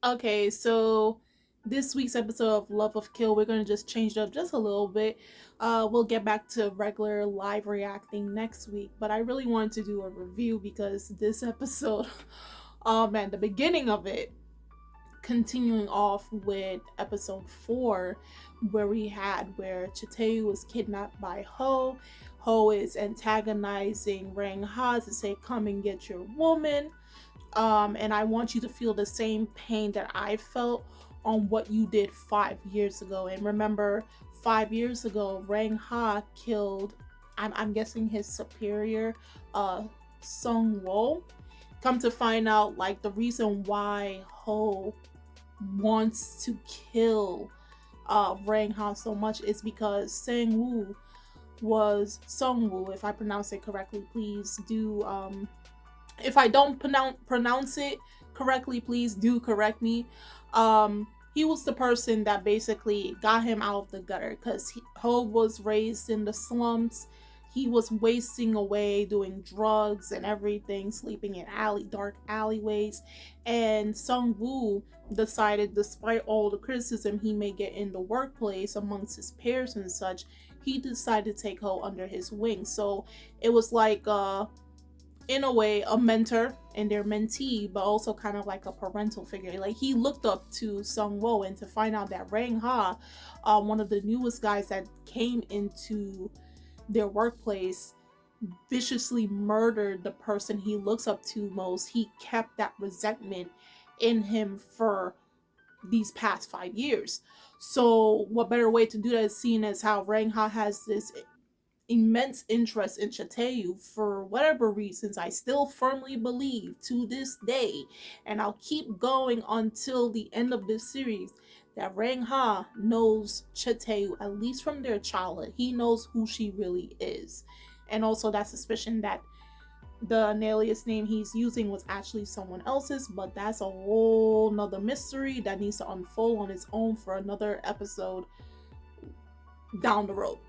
Okay, so this week's episode of Love of Kill, we're gonna just change it up just a little bit. We'll get back to regular live reacting next week, but I really wanted to do a review because this episode, oh man, the beginning of it, continuing off with episode 4, where Chateau was kidnapped by Ho. Ho is antagonizing Rang Ha to say, "Come and get your woman." And I want you to feel the same pain that I felt on what you did 5 years ago. And remember, 5 years ago, Rang Ha killed, I'm guessing his superior, Sung Wo. Come to find out, like, the reason why Ho wants to kill Rang Ha so much is because Sung Woo, if I pronounce it correctly, please do if I don't pronounce it correctly, please do correct me. He was the person that basically got him out of the gutter because Ho was raised in the slums. He was wasting away doing drugs and everything, sleeping in dark alleyways. And Sung Woo decided, despite all the criticism he may get in the workplace amongst his peers and such, he decided to take Ho under his wing. So it was like in a way a mentor and their mentee, but also kind of like a parental figure. Like, he looked up to Sung Wo, and to find out that Rang Ha, one of the newest guys that came into their workplace, viciously murdered the person he looks up to most, he kept that resentment in him for these past 5 years. So what better way to do that, is seeing as how Rang Ha has this immense interest in Chateau for whatever reasons. I still firmly believe to this day, and I'll keep going until the end of this series, that Rang Ha knows Chateau, at least from their childhood. He knows who she really is. And also that suspicion that the alias name he's using was actually someone else's, but that's a whole nother mystery that needs to unfold on its own for another episode down the road.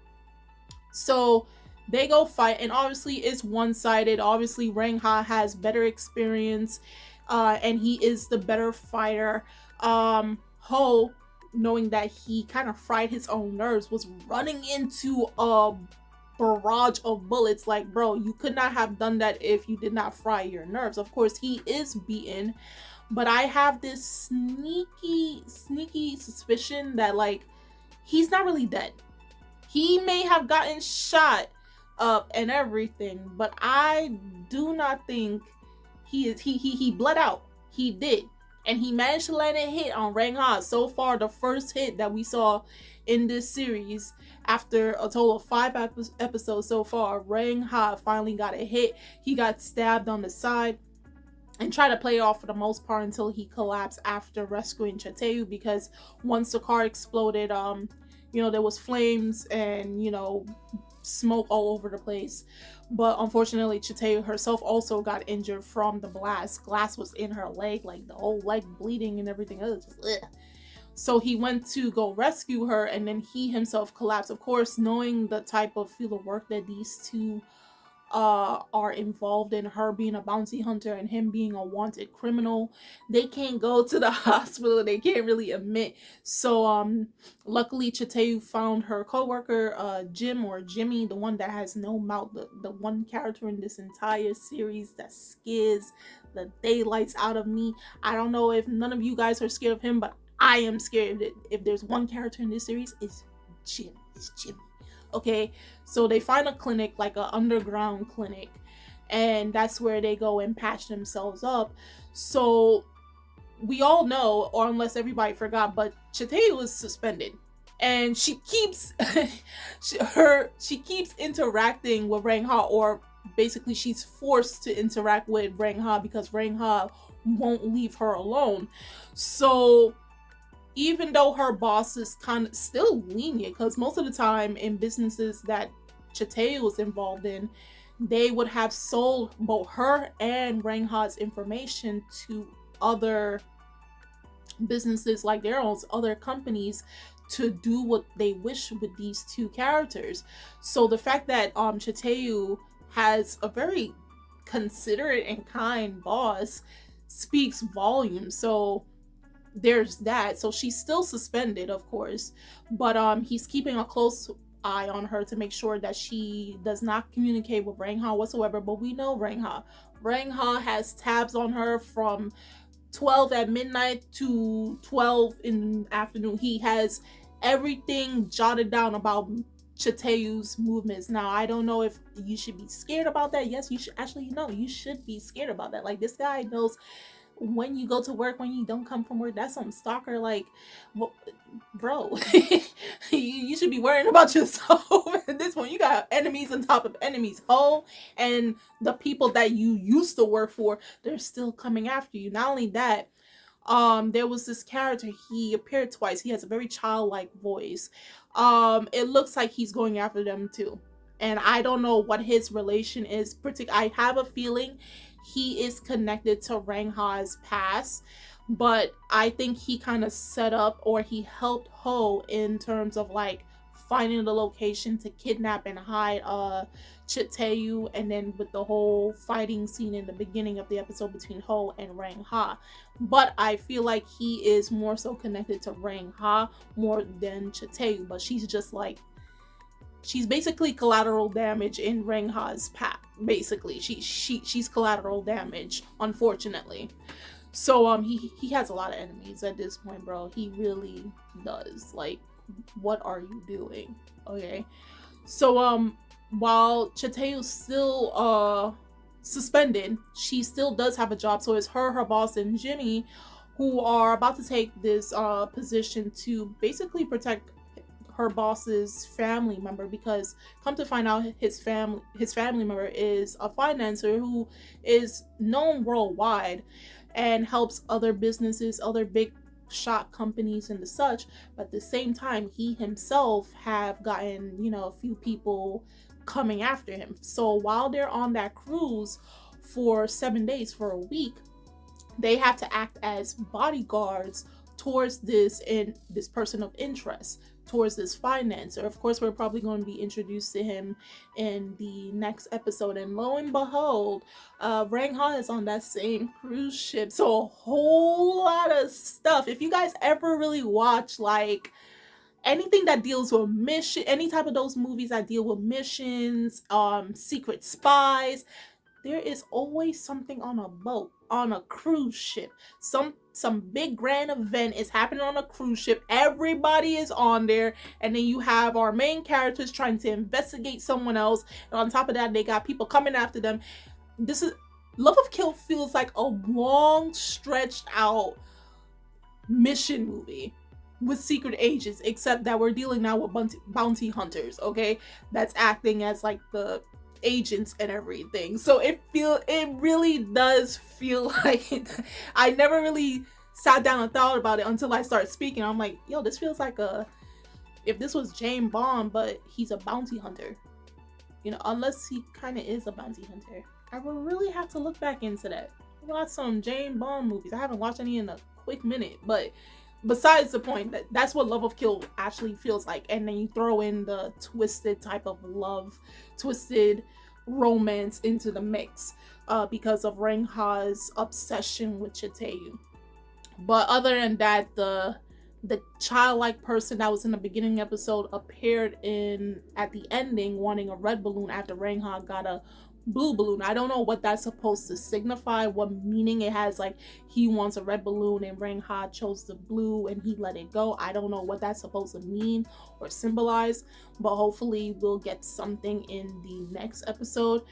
So they go fight, and obviously it's one-sided. Obviously Rang Ha has better experience, and he is the better fighter. Ho, knowing that he kind of fried his own nerves, was running into a barrage of bullets. Like, bro, you could not have done that if you did not fry your nerves. Of course, he is beaten, but I have this sneaky suspicion that, like, he's not really dead. He may have gotten shot up and everything, but I do not think he is. He bled out. He did. And he managed to land a hit on Rang Ha. So far, the first hit that we saw in this series, after a total of 5 episodes so far, Rang Ha finally got a hit. He got stabbed on the side and tried to play it off for the most part until he collapsed after rescuing Chateau, because once the car exploded, there was flames and, smoke all over the place. But unfortunately, Chateau herself also got injured from the blast. Glass was in her leg, like the whole leg bleeding and everything. It was just, ugh. So he went to go rescue her, and then he himself collapsed. Of course, knowing the type of field of work that these two are involved in, her being a bounty hunter and him being a wanted criminal, they can't go to the hospital. They can't really admit. So luckily Chateau found her co-worker, Jim, or Jimmy, the one that has no mouth, the one character in this entire series that scares the daylights out of me. I don't know if none of you guys are scared of him, but I am scared. If there's one character in this series, it's Jim. It's Jimmy. Okay, so they find a clinic, like an underground clinic, and that's where they go and patch themselves up. So we all know, or unless everybody forgot, but Chateau was suspended, and she keeps she keeps interacting with Rang Ha, or basically she's forced to interact with Rang Ha because Rang Ha won't leave her alone. So even though her boss is kind of still lenient, because most of the time in businesses that Chateau was involved in, they would have sold both her and Rang Ha's information to other businesses, like their own other companies, to do what they wish with these two characters. So the fact that Chateau has a very considerate and kind boss speaks volumes. So there's that. So she's still suspended, of course, but he's keeping a close eye on her to make sure that she does not communicate with Ryang-ha whatsoever. But we know Ryang-ha has tabs on her from 12 at midnight to 12 in the afternoon. He has everything jotted down about Chateau's movements. Now, I don't know if you should be scared about that. Yes, you should. Actually, no, you should be scared about that. Like, this guy knows when you go to work, when you don't come from work. That's some stalker. Like, well, bro, you should be worrying about yourself at this point. You got enemies on top of enemies. Oh, and the people that you used to work for, they're still coming after you. Not only that, there was this character, he appeared twice. He has a very childlike voice. It looks like he's going after them too, and I don't know what his relation is. I have a feeling he is connected to Ryang-ha's past, but I think he kind of set up, or he helped Ho in terms of like finding the location to kidnap and hide Chateau, and then with the whole fighting scene in the beginning of the episode between Ho and Ryang-ha. But I feel like he is more so connected to Ryang-ha more than Chateau, but she's just like, she's basically collateral damage in Ryang-ha's path. Basically, she's collateral damage, unfortunately. So he has a lot of enemies at this point, bro. He really does. Like, what are you doing? Okay. So while Chateau's still suspended, she still does have a job. So it's her boss, and Jimmy, who are about to take this position to basically protect her boss's family member, because come to find out, his family member is a financer who is known worldwide and helps other businesses, other big shot companies and the such. But at the same time, he himself have gotten, a few people coming after him. So while they're on that cruise for 7 days, for a week, they have to act as bodyguards towards this person of interest, towards this financer. Of course, we're probably going to be introduced to him in the next episode, and lo and behold, Ryang-ha is on that same cruise ship. So a whole lot of stuff. If you guys ever really watch like anything that deals with mission, any type of those movies that deal with missions, secret spies, there is always something on a boat, on a cruise ship. Some big grand event is happening on a cruise ship. Everybody is on there, and then you have our main characters trying to investigate someone else, and on top of that, they got people coming after them. This is Love of Kill feels like a long, stretched out mission movie with secret agents, except that we're dealing now with bounty hunters, okay? That's acting as like the agents and everything. So it really does feel like I never really sat down and thought about it until I started speaking. I'm like, yo, this feels like if this was James Bond, but he's a bounty hunter. Unless he kind of is a bounty hunter. I would really have to look back into that. I watched some James Bond movies. I haven't watched any in a quick minute, but besides the point, that's what Love of Kill actually feels like. And then you throw in the twisted type of love, twisted romance into the mix because of Ryang-ha's obsession with Chateau. But other than that, the childlike person that was in the beginning episode appeared at the ending wanting a red balloon after Ryang-ha got a blue balloon. I don't know what that's supposed to signify, what meaning it has. Like, he wants a red balloon and Ryang-ha chose the blue and he let it go. I don't know what that's supposed to mean or symbolize, but hopefully we'll get something in the next episode.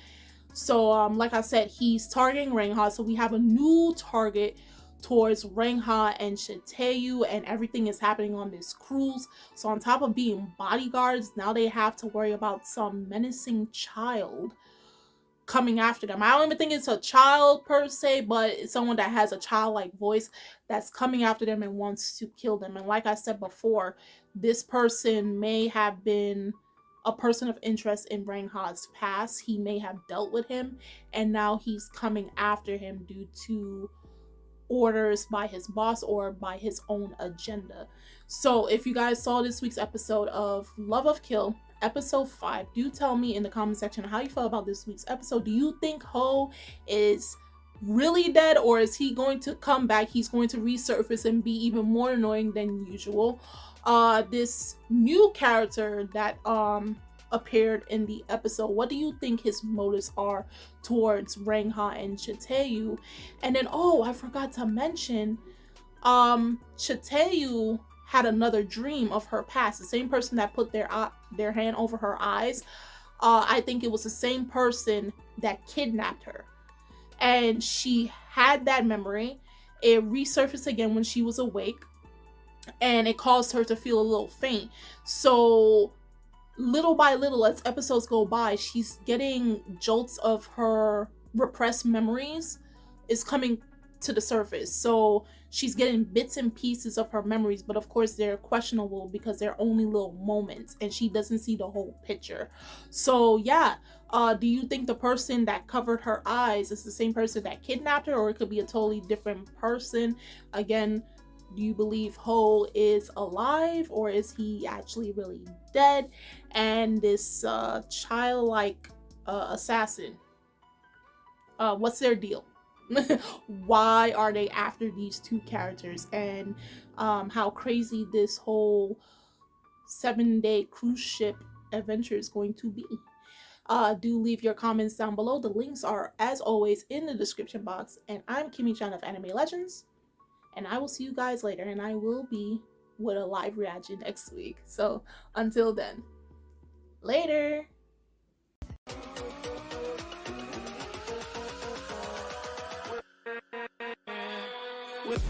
So like I said, he's targeting Ryang-ha, so we have a new target towards Ryang-ha and Chateau, and everything is happening on this cruise. So on top of being bodyguards, now they have to worry about some menacing child coming after them. I don't even think it's a child per se, but it's someone that has a childlike voice that's coming after them and wants to kill them. And like I said before, this person may have been a person of interest in Ryang-ha's past. He may have dealt with him, and now he's coming after him due to orders by his boss or by his own agenda. So if you guys saw this week's episode of Love of Kill, episode 5, do tell me in the comment section how you felt about this week's episode. Do you think Ho is really dead, or is he going to come back? He's going to resurface and be even more annoying than usual. This new character that appeared in the episode, what do you think his motives are towards Ryang-ha and Chateau? And then, oh, I forgot to mention, Chateau had another dream of her past. The same person that put their hand over her eyes, I think it was the same person that kidnapped her. And she had that memory. It resurfaced again when she was awake, and it caused her to feel a little faint. So little by little, as episodes go by, she's getting jolts of her repressed memories is coming to the surface. So she's getting bits and pieces of her memories, but of course they're questionable because they're only little moments and she doesn't see the whole picture. So yeah, do you think the person that covered her eyes is the same person that kidnapped her, or it could be a totally different person? Again, do you believe Ho is alive, or is he actually really dead? And this childlike assassin, what's their deal? Why are they after these two characters? And how crazy this whole 7-day cruise ship adventure is going to be. Do leave your comments down below. The links are, as always, in the description box. And I'm Kimmy-chan of Anime Legends. And I will see you guys later, and I will be with a live reaction next week. So until then, later. With